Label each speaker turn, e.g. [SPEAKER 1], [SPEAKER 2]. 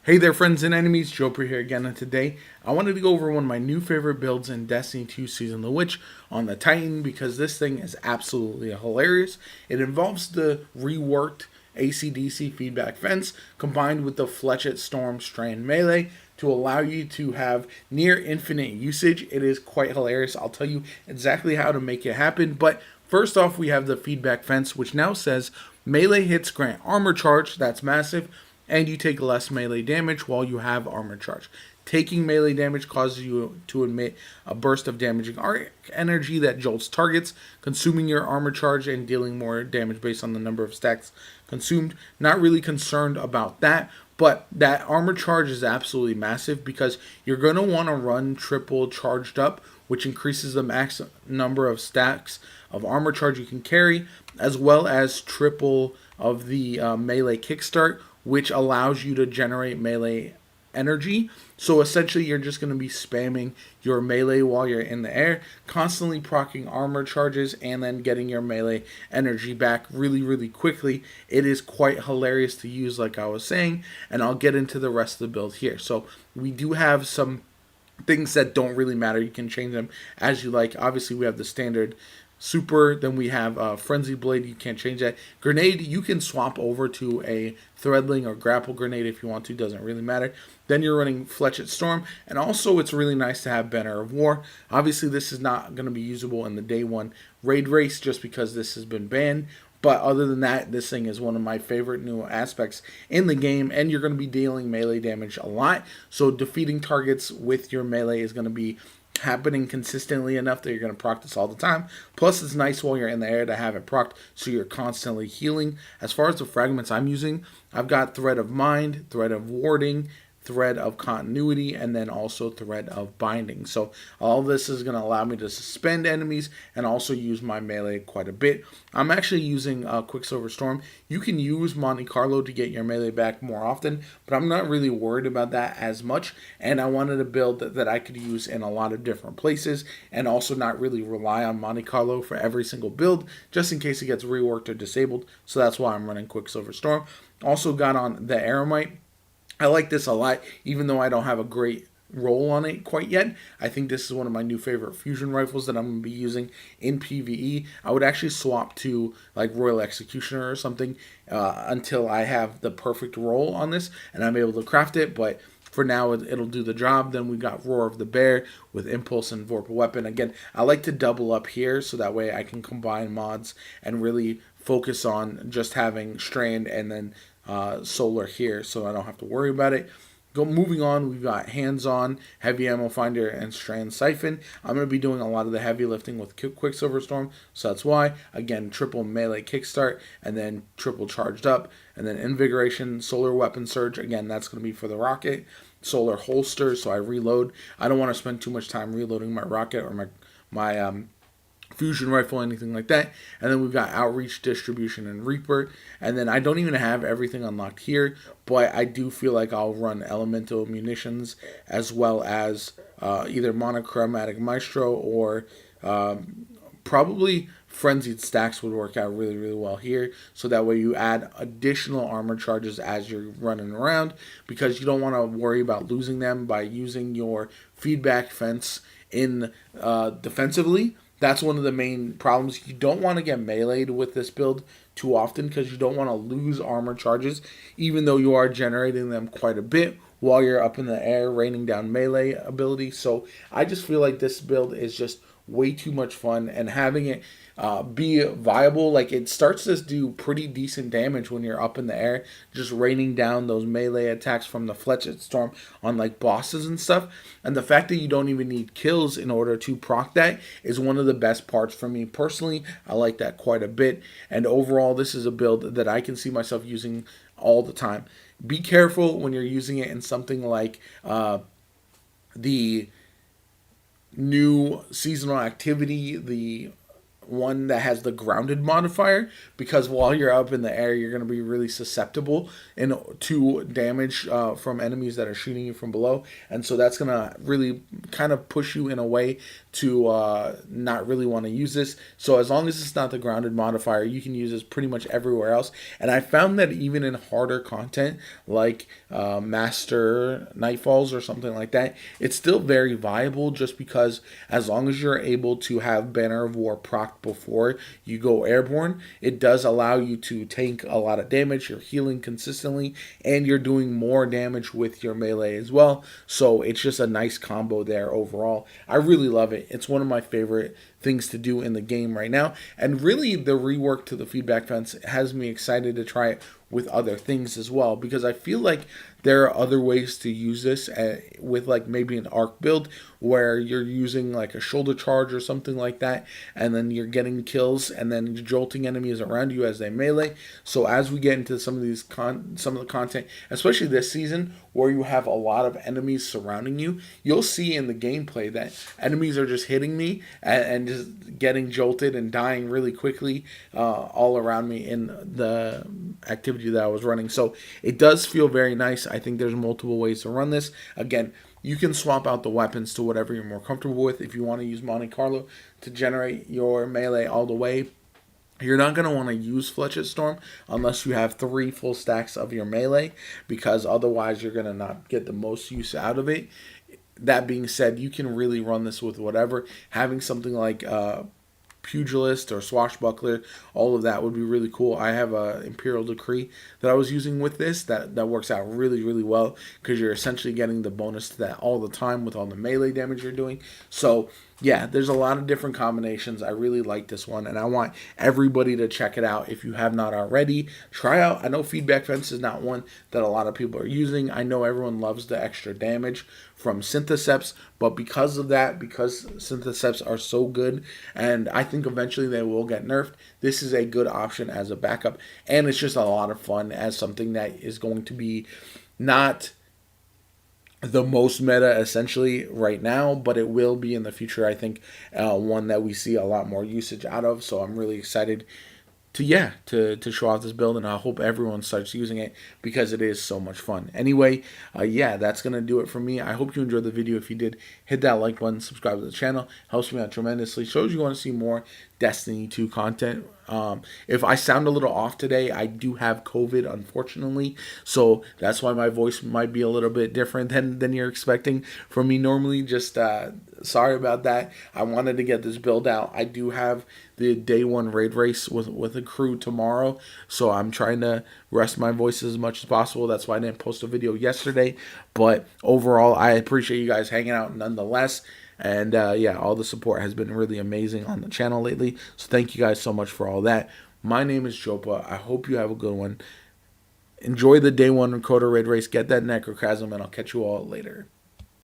[SPEAKER 1] Hey there, friends and enemies. JoPaWrites here again, and today I wanted to go over one of my new favorite builds in Destiny 2 Season of the Witch on the Titan because this thing is absolutely hilarious. It involves the reworked AC/DC feedback fence combined with the Flechette Storm Strand melee to allow you to have near infinite usage. It is quite hilarious. I'll tell you exactly how to make it happen, but first off, we have the feedback fence, which now says melee hits grant armor charge. That's massive, and you take less melee damage while you have armor charge. Taking melee damage causes you to emit a burst of damaging arc energy that jolts targets, consuming your armor charge and dealing more damage based on the number of stacks consumed. Not really concerned about that, but that armor charge is absolutely massive because you're going to want to run triple charged up, which increases the max number of stacks of armor charge you can carry, as well as triple of the melee kickstart, which allows you to generate melee energy. So essentially, you're just going to be spamming your melee while you're in the air, constantly proccing armor charges, and then getting your melee energy back really, really quickly. It is quite hilarious to use, like I was saying, and I'll get into the rest of the build here. So we do have some things that don't really matter. You can change them as you like. Obviously, we have the standard super. Then we have frenzy blade. You can't change that. Grenade, you can swap over to a threadling or grapple grenade if you want to. Doesn't really matter. Then you're running Flechette Storm, and also it's really nice to have Banner of War. Obviously, this is not going to be usable in the day one raid race just because this has been banned. But other than that, this thing is one of my favorite new aspects in the game, and you're going to be dealing melee damage a lot. So defeating targets with your melee is going to be happening consistently enough that you're going to practice all the time. Plus, it's nice while you're in the air to have it procced so you're constantly healing. As far as the fragments I'm using, I've got Thread of Mind, Thread of Warding, Thread of Continuity, and then also Thread of Binding. So all this is going to allow me to suspend enemies and also use my melee quite a bit. I'm actually using Quicksilver Storm. You can use Monte Carlo to get your melee back more often, but I'm not really worried about that as much, and I wanted a build that I could use in a lot of different places and also not really rely on Monte Carlo for every single build just in case it gets reworked or disabled. So that's why I'm running Quicksilver Storm. Also got on the Aramite. I like this a lot, even though I don't have a great roll on it quite yet. I think this is one of my new favorite fusion rifles that I'm going to be using in PvE. I would actually swap to like Royal Executioner or something until I have the perfect roll on this and I'm able to craft it, but for now it'll do the job. Then we got Roar of the Bear with Impulse and Vorpal Weapon. Again, I like to double up here so that way I can combine mods and really focus on just having Strand and then solar here, so I don't have to worry about it. Moving on, we've got hands-on, heavy ammo finder, and strand siphon. I'm going to be doing a lot of the heavy lifting with Quicksilver Storm, so that's why. Again, triple melee kickstart, and then triple charged up, and then invigoration, solar weapon surge. Again, that's going to be for the rocket. Solar holster, so I reload. I don't want to spend too much time reloading my rocket or my fusion rifle, anything like that. And then we've got outreach, distribution, and reaper. And then I don't even have everything unlocked here, but I do feel like I'll run elemental munitions as well as either monochromatic maestro or probably frenzied stacks would work out really, really well here. So that way you add additional armor charges as you're running around, because you don't want to worry about losing them by using your feedback fence in defensively. That's one of the main problems. You don't want to get meleeed with this build too often because you don't want to lose armor charges, even though you are generating them quite a bit while you're up in the air, raining down melee ability. So I just feel like this build is just way too much fun, and having it be viable, like it starts to do pretty decent damage when you're up in the air, just raining down those melee attacks from the Flechette Storm on like bosses and stuff. And the fact that you don't even need kills in order to proc that is one of the best parts for me personally. I like that quite a bit, and overall this is a build that I can see myself using all the time. Be careful when you're using it in something like the new seasonal activity, the one that has the grounded modifier, because while you're up in the air, you're going to be really susceptible to damage from enemies that are shooting you from below, and so that's going to really kind of push you in a way to not really want to use this. So as long as it's not the grounded modifier, you can use this pretty much everywhere else. And I found that even in harder content like Master Nightfalls or something like that, it's still very viable, just because as long as you're able to have Banner of War proc before you go airborne, it does allow you to tank a lot of damage. You're healing consistently, and you're doing more damage with your melee as well. So it's just a nice combo there overall. I really love it. It's one of my favorite things to do in the game right now. And really, the rework to the feedback fence has me excited to try it with other things as well, because I feel like there are other ways to use this with like maybe an arc build where you're using like a shoulder charge or something like that, and then you're getting kills and then jolting enemies around you as they melee. So as we get into some of these some of the content, especially this season where you have a lot of enemies surrounding you, you'll see in the gameplay that enemies are just hitting me and just getting jolted and dying really quickly all around me in the activity that I was running. So it does feel very nice. I think there's multiple ways to run this. Again, you can swap out the weapons to whatever you're more comfortable with. If you want to use Monte Carlo to generate your melee all the way, you're not going to want to use Flechette Storm unless you have 3 full stacks of your melee, because otherwise you're going to not get the most use out of it. That being said, you can really run this with whatever. Having something like Pugilist or Swashbuckler, all of that would be really cool. I have a Imperial Decree that I was using with this that works out really, really well, because you're essentially getting the bonus to that all the time with all the melee damage you're doing. So yeah, there's a lot of different combinations. I really like this one, and I want everybody to check it out. If you have not already, try out. I know Feedback Fence is not one that a lot of people are using. I know everyone loves the extra damage from Syntheseps, but because of that, because Syntheseps are so good, and I think eventually they will get nerfed, this is a good option as a backup, and it's just a lot of fun as something that is going to be not the most meta essentially right now, but it will be in the future. I think one that we see a lot more usage out of. So I'm really excited to show off this build, and I hope everyone starts using it because it is so much fun. Anyway, yeah, that's gonna do it for me. I hope you enjoyed the video. If you did, hit that like button, subscribe to the channel, helps me out tremendously, shows you want to see more Destiny 2 content. If I sound a little off today, I do have COVID, unfortunately, so that's why my voice might be a little bit different than you're expecting from me normally. Just sorry about that. I wanted to get this build out. I do have the day 1 raid race with a crew tomorrow, so I'm trying to rest my voice as much as possible. That's why I didn't post a video yesterday, but overall, I appreciate you guys hanging out nonetheless. And yeah, all the support has been really amazing on the channel lately. So thank you guys so much for all that. My name is Jopa. I hope you have a good one. Enjoy the day 1 Coda Raid Race. Get that Necrochasm, and I'll catch you all later.